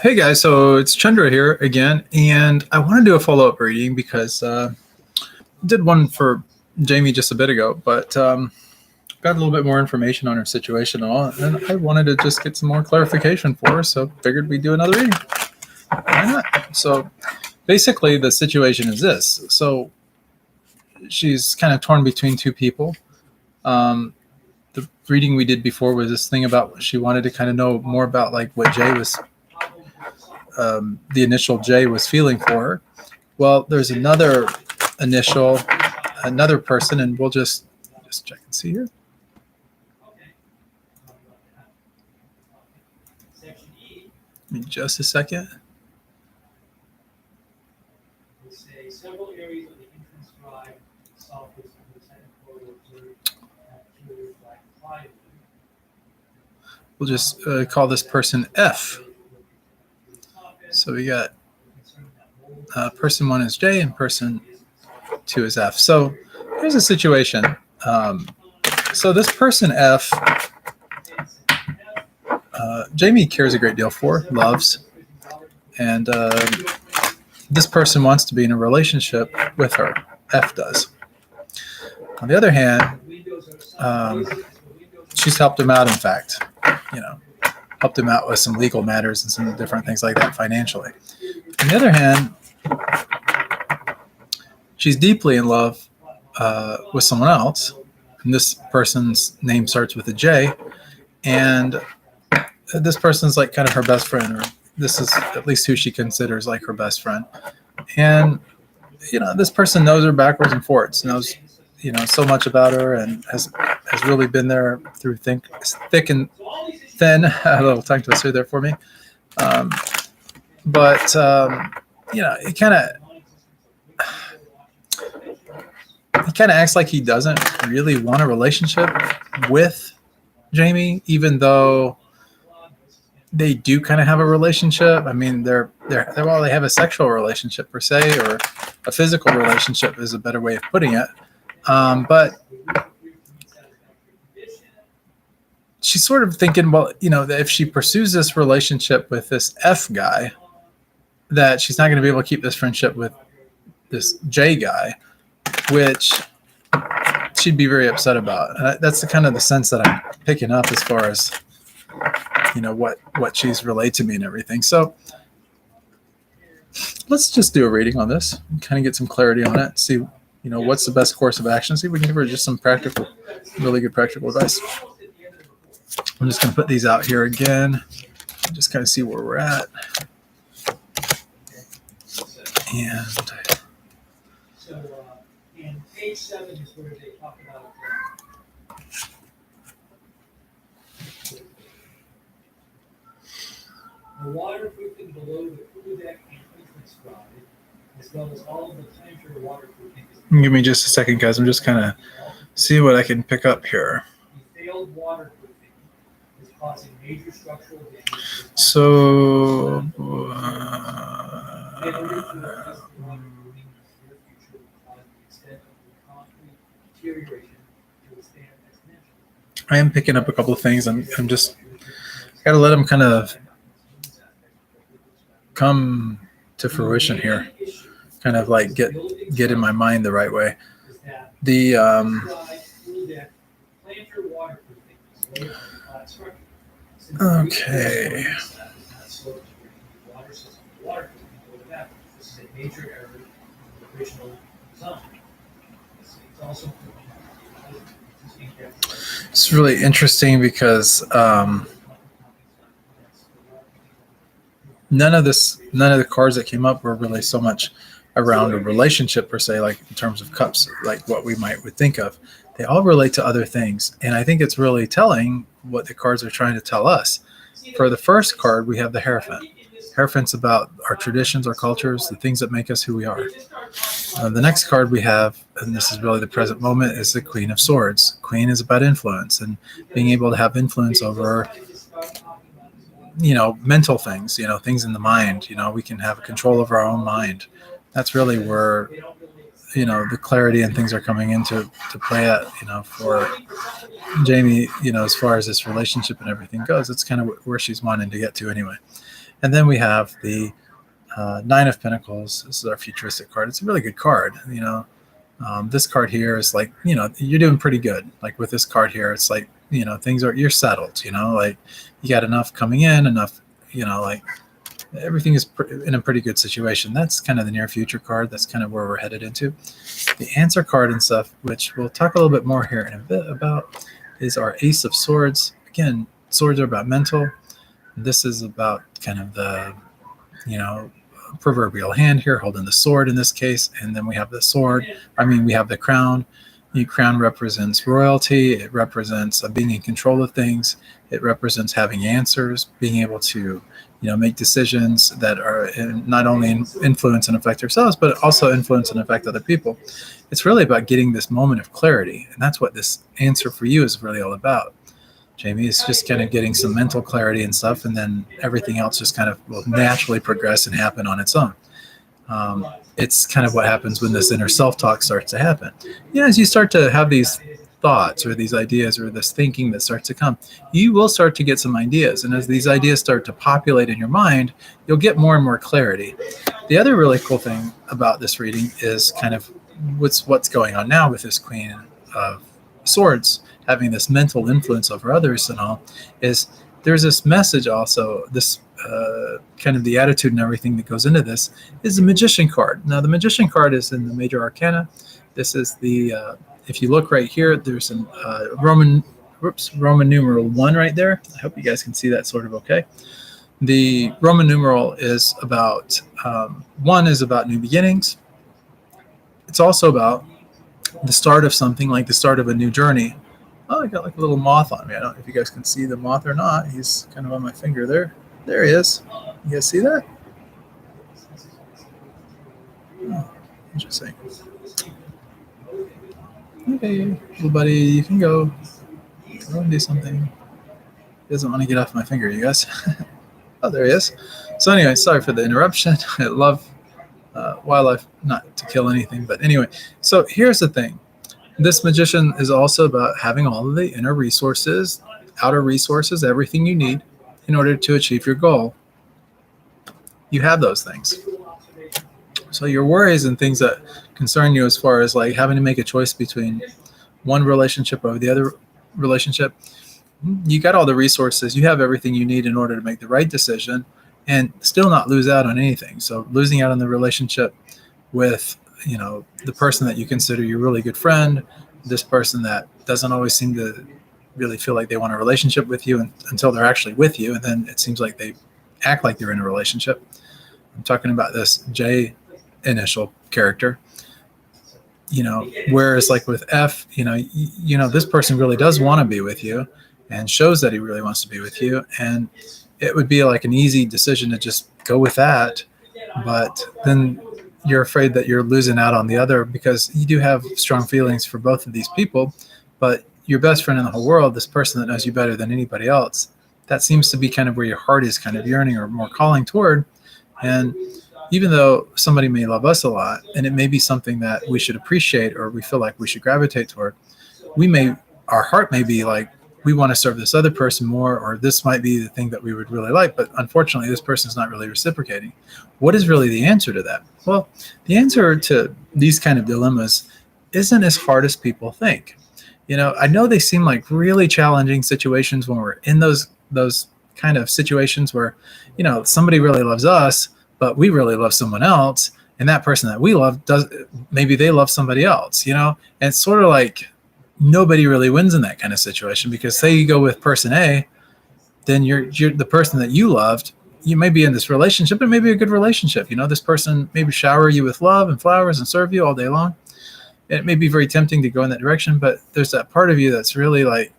Hey guys, so it's Chandra here again, and I want to do a follow-up reading because I did one for Jamie just a bit ago, but got a little bit more information on her situation and all, and I wanted to just get some more clarification for her, so figured we'd do another reading. Why not? So basically the situation is this. So she's kind of torn between two people. The reading we did before was this thing about she wanted to kind of know more about like what Jay was, the initial J was feeling for her. Well, there's another initial, another person, and we'll just check and see here. Give me just a second. We'll just call this person F. So we got person 1 is J and person 2 is F. So here's the situation. So this person F, Jamie cares a great deal for, loves, and this person wants to be in a relationship with her. F does. On the other hand, she's helped him out, in fact, helped him out with some legal matters and some different things like that financially. On the other hand, she's deeply in love with someone else, and this person's name starts with a J, and this person's like kind of her best friend, or this is at least who she considers like her best friend. And, this person knows her backwards and forwards, knows, so much about her, and has really been there through thick and thin. A little tongue twister there for me. But he kind of acts like he doesn't really want a relationship with Jamie, even though they do kind of have a relationship. I mean, they have a sexual relationship per se, or a physical relationship is a better way of putting it. But she's sort of thinking, well, that if she pursues this relationship with this F guy, that she's not going to be able to keep this friendship with this J guy, which she'd be very upset about. And that's the kind of the sense that I'm picking up as far as, what she's relayed to me and everything. So let's just do a reading on this and kind of get some clarity on it. See, what's the best course of action. See if we can give her just some really good practical advice. I'm just going to put these out here again, just kind of see where we're at. And and page 7 is where they talk about the waterproofing below the pool deck and entrance drive, as well as all of the planter waterproofing. Give me just a second, guys. I'm just kind of see what I can pick up here. The failed waterproofing is causing major structural damage. So, I am picking up a couple of things. I'm just got to let them kind of come to fruition here. Kind of like get in my mind the right way. The okay. It's really interesting because none of the cards that came up were really so much around a relationship per se, like in terms of cups, like what we would think of. They all relate to other things, and I think it's really telling what the cards are trying to tell us. For the first card, we have the Hierophant. Hierophant's about our traditions, our cultures, the things that make us who we are. The next card we have, and this is really the present moment, is the Queen of Swords. Queen is about influence and being able to have influence over, mental things, things in the mind. We can have control of our own mind. That's really where the clarity and things are coming into to play at, for Jamie, as far as this relationship and everything goes. It's kind of where she's wanting to get to anyway. And then we have the Nine of Pentacles. This is our futuristic card. It's a really good card. This card here is like, you're doing pretty good. Like with this card here, it's like, you're settled, like you got enough coming in, enough, like everything is in a pretty good situation. That's kind of the near future card. That's kind of where we're headed into. The answer card and stuff, which we'll talk a little bit more here in a bit about, is our Ace of Swords. Again, swords are about mental. This is about kind of the, proverbial hand here holding the sword in this case. And then we have the sword. We have the crown. The crown represents royalty. It represents being in control of things. It represents having answers, being able to, make decisions that are not only influence and affect ourselves, but also influence and affect other people. It's really about getting this moment of clarity. And that's what this answer for you is really all about. Jamie is just kind of getting some mental clarity and stuff, and then everything else just kind of will naturally progress and happen on its own. It's kind of what happens when this inner self-talk starts to happen. As you start to have these thoughts or these ideas or this thinking that starts to come, you will start to get some ideas. And as these ideas start to populate in your mind, you'll get more and more clarity. The other really cool thing about this reading is kind of what's going on now with this Queen of Swords having this mental influence over others and all, is there's this message also, this kind of the attitude and everything that goes into this is the Magician card. Now, the Magician card is in the Major Arcana. This is the, if you look right here, there's an Roman numeral 1 right there. I hope you guys can see that sort of okay. The Roman numeral is about, 1 is about new beginnings. It's also about the start of something, like the start of a new journey. Oh, I got like a little moth on me. I don't know if you guys can see the moth or not. He's kind of on my finger there. There he is. You guys see that? Oh, interesting. Okay, little buddy, you can go. Go and do something. He doesn't want to get off my finger, you guys. Oh, there he is. So anyway, sorry for the interruption. I love wildlife, not to kill anything. But anyway, so here's the thing. This Magician is also about having all of the inner resources, outer resources, everything you need in order to achieve your goal. You have those things. So your worries and things that concern you as far as like having to make a choice between one relationship over the other relationship, you got all the resources. You have everything you need in order to make the right decision and still not lose out on anything. So losing out on the relationship with the person that you consider your really good friend, this person that doesn't always seem to really feel like they want a relationship with you until they're actually with you, and then it seems like they act like they're in a relationship. I'm talking about this J initial character. Whereas like with F, this person really does want to be with you and shows that he really wants to be with you, and it would be like an easy decision to just go with that, but then you're afraid that you're losing out on the other because you do have strong feelings for both of these people, but your best friend in the whole world, this person that knows you better than anybody else, that seems to be kind of where your heart is kind of yearning or more calling toward. And even though somebody may love us a lot, and it may be something that we should appreciate or we feel like we should gravitate toward, our heart may be like, we want to serve this other person more, or this might be the thing that we would really like, but unfortunately this person's not really reciprocating. What is really the answer to that? Well, the answer to these kind of dilemmas isn't as hard as people think. I know they seem like really challenging situations when we're in those kind of situations where, somebody really loves us, but we really love someone else, and that person that we love maybe they love somebody else, and it's sort of like nobody really wins in that kind of situation, because say you go with person A, then you're the person that you loved, you may be in this relationship, and maybe a good relationship. This person maybe shower you with love and flowers and serve you all day long. It may be very tempting to go in that direction, but there's that part of you that's really like,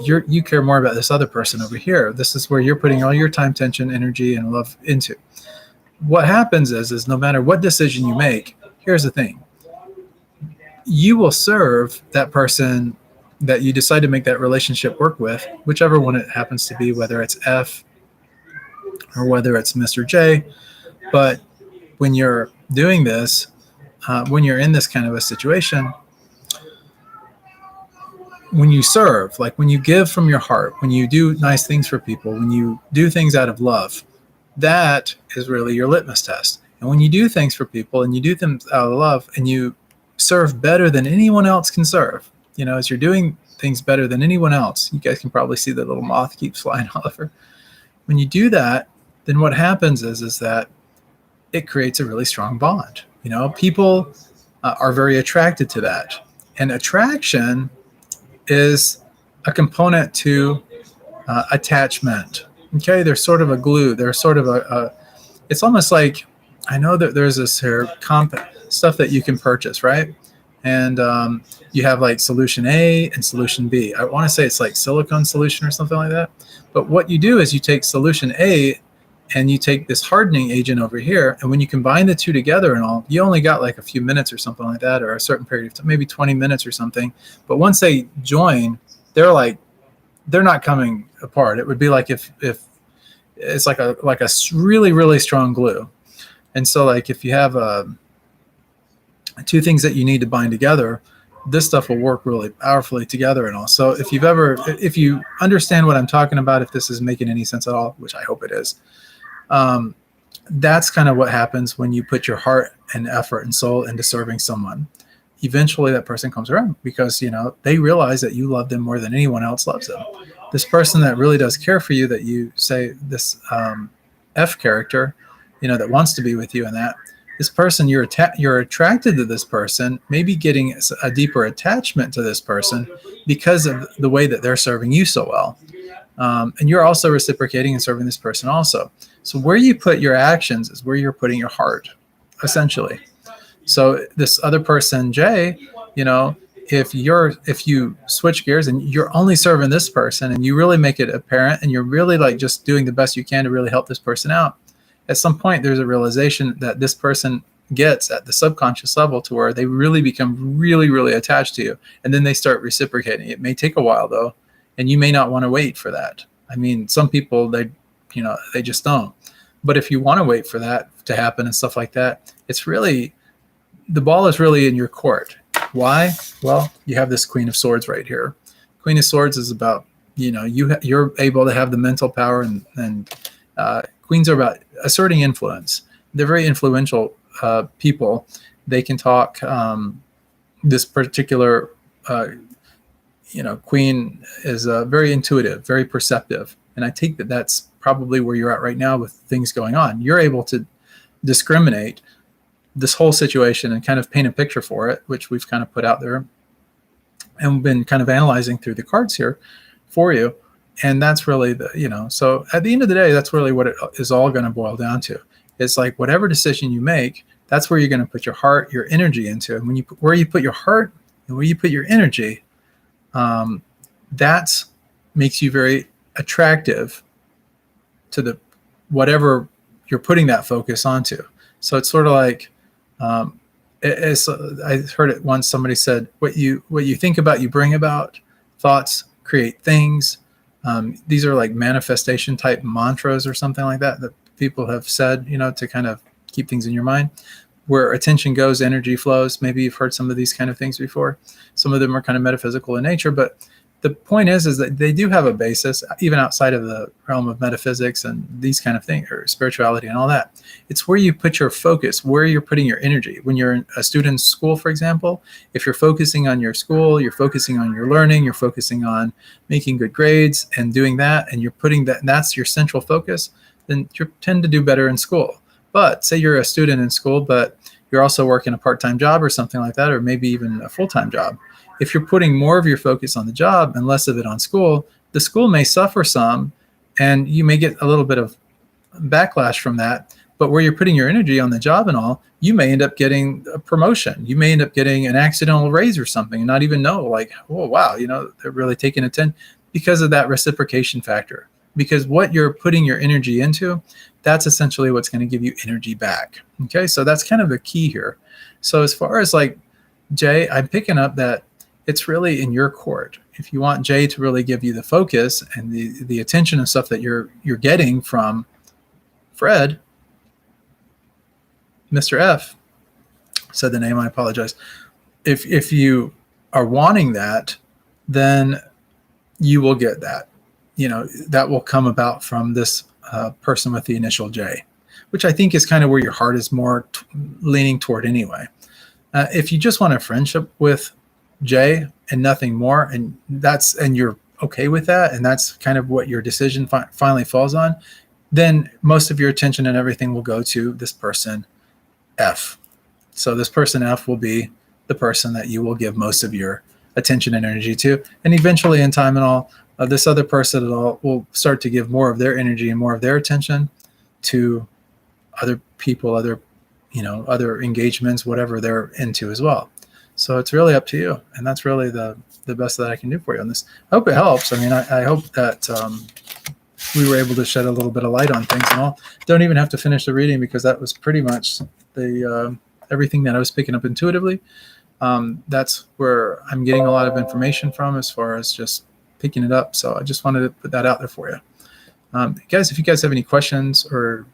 you care more about this other person over here. This is where you're putting all your time, tension, energy, and love into. What happens is no matter what decision you make, here's the thing. You will serve that person that you decide to make that relationship work with, whichever one it happens to be, whether it's F or whether it's Mr. J. But when you're doing this, when you're in this kind of a situation, when you serve, like when you give from your heart, when you do nice things for people, when you do things out of love, that is really your litmus test. And when you do things for people and you do them out of love and you serve better than anyone else can serve, as you're doing things better than anyone else, you guys can probably see the little moth keeps flying all over. When you do that, then what happens is that it creates a really strong bond. People are very attracted to that. And attraction is a component to attachment. Okay, they're sort of a glue. They're sort of it's almost like, I know that there's this here stuff that you can purchase, right? And you have like solution A and solution B. I want to say it's like silicone solution or something like that. But what you do is you take solution A and you take this hardening agent over here, and when you combine the two together and all, you only got like a few minutes or something like that, or a certain period of time, maybe 20 minutes or something. But once they join, they're not coming apart. It would be like if it's like a really, really strong glue. And so like if you have two things that you need to bind together, this stuff will work really powerfully together and all. So if you understand what I'm talking about, if this is making any sense at all, which I hope it is, that's kind of what happens when you put your heart and effort and soul into serving someone. Eventually that person comes around because, they realize that you love them more than anyone else loves them. This person that really does care for you, that you say this F character, that wants to be with you, and that this person, you're attracted to this person, maybe getting a deeper attachment to this person because of the way that they're serving you so well. And you're also reciprocating and serving this person also. So where you put your actions is where you're putting your heart, essentially. So this other person, Jay, if you switch gears and you're only serving this person and you really make it apparent and you're really like just doing the best you can to really help this person out, at some point there's a realization that this person gets at the subconscious level to where they really become really, really attached to you. And then they start reciprocating. It may take a while though, and you may not want to wait for that. I mean, some people, they just don't. But if you want to wait for that to happen and stuff like that, the ball is really in your court. Why? Well, you have this Queen of Swords right here. Queen of Swords is about, you're able to have the mental power, and queens are about asserting influence. They're very influential people. They can talk. This particular, queen is very intuitive, very perceptive. And I think that that's probably where you're at right now with things going on. You're able to discriminate this whole situation and kind of paint a picture for it, which we've kind of put out there and been kind of analyzing through the cards here for you. And that's really so at the end of the day, that's really what it is all going to boil down to. It's like whatever decision you make, that's where you're going to put your heart, your energy into. And where you put your heart and where you put your energy, that makes you very attractive to the whatever you're putting that focus onto. So it's sort of like, I heard it once. Somebody said, "What you think about, you bring about. Thoughts create things." These are like manifestation type mantras or something like that people have said, to kind of keep things in your mind. Where attention goes, energy flows. Maybe you've heard some of these kind of things before. Some of them are kind of metaphysical in nature, but the point is that they do have a basis, even outside of the realm of metaphysics and these kind of things, or spirituality and all that. It's where you put your focus, where you're putting your energy. When you're a student in school, for example, if you're focusing on your school, you're focusing on your learning, you're focusing on making good grades and doing that, and you're putting that's your central focus, then you tend to do better in school. But say you're a student in school, but you're also working a part-time job or something like that, or maybe even a full-time job. If you're putting more of your focus on the job and less of it on school, the school may suffer some, and you may get a little bit of backlash from that. But where you're putting your energy on the job and all, you may end up getting a promotion. You may end up getting an accidental raise or something and not even know, like, oh, wow, they're really taking attention because of that reciprocation factor. Because what you're putting your energy into, that's essentially what's going to give you energy back. Okay, so that's kind of the key here. So as far as like Jay, I'm picking up that it's really in your court. If you want Jay to really give you the focus and the attention and stuff that you're getting from Fred, Mr. F, said the name. I apologize. If you are wanting that, then you will get that. That will come about from this person with the initial J, which I think is kind of where your heart is more leaning toward anyway. If you just want a friendship with J and nothing more, and you're okay with that, and that's kind of what your decision finally falls on, then most of your attention and everything will go to this person F. So this person F will be the person that you will give most of your attention and energy to, and eventually in time and all, this other person will start to give more of their energy and more of their attention to other people, other engagements, whatever they're into as well. So it's really up to you, and that's really the best that I can do for you on this. I hope it helps. I mean, I hope that we were able to shed a little bit of light on things and all. Don't even have to finish the reading, because that was pretty much the everything that I was picking up intuitively. That's where I'm getting a lot of information from, as far as just picking it up. So I just wanted to put that out there for you. Guys, if you guys have any questions or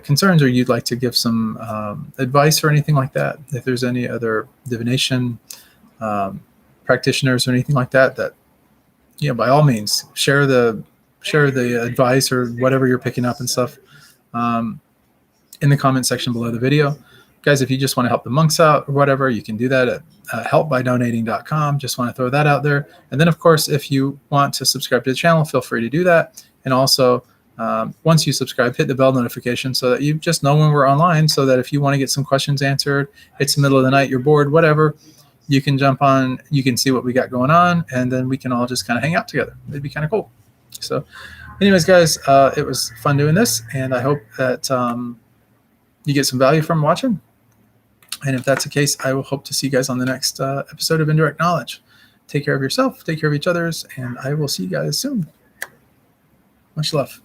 concerns, or you'd like to give some advice or anything like that, if there's any other divination practitioners or anything like that, by all means, share the advice or whatever you're picking up and stuff in the comment section below the video. Guys, if you just want to help the monks out or whatever, you can do that at helpbydonating.com. Just want to throw that out there. And then, of course, if you want to subscribe to the channel, feel free to do that. And also, once you subscribe, hit the bell notification so that you just know when we're online, so that if you want to get some questions answered, it's the middle of the night, you're bored, whatever, you can jump on, you can see what we got going on, and then we can all just kind of hang out together. It'd be kind of cool. So anyways, guys, it was fun doing this, and I hope that you get some value from watching. And if that's the case, I will hope to see you guys on the next episode of Indirect Knowledge. Take care of yourself, take care of each other's, and I will see you guys soon. Much love.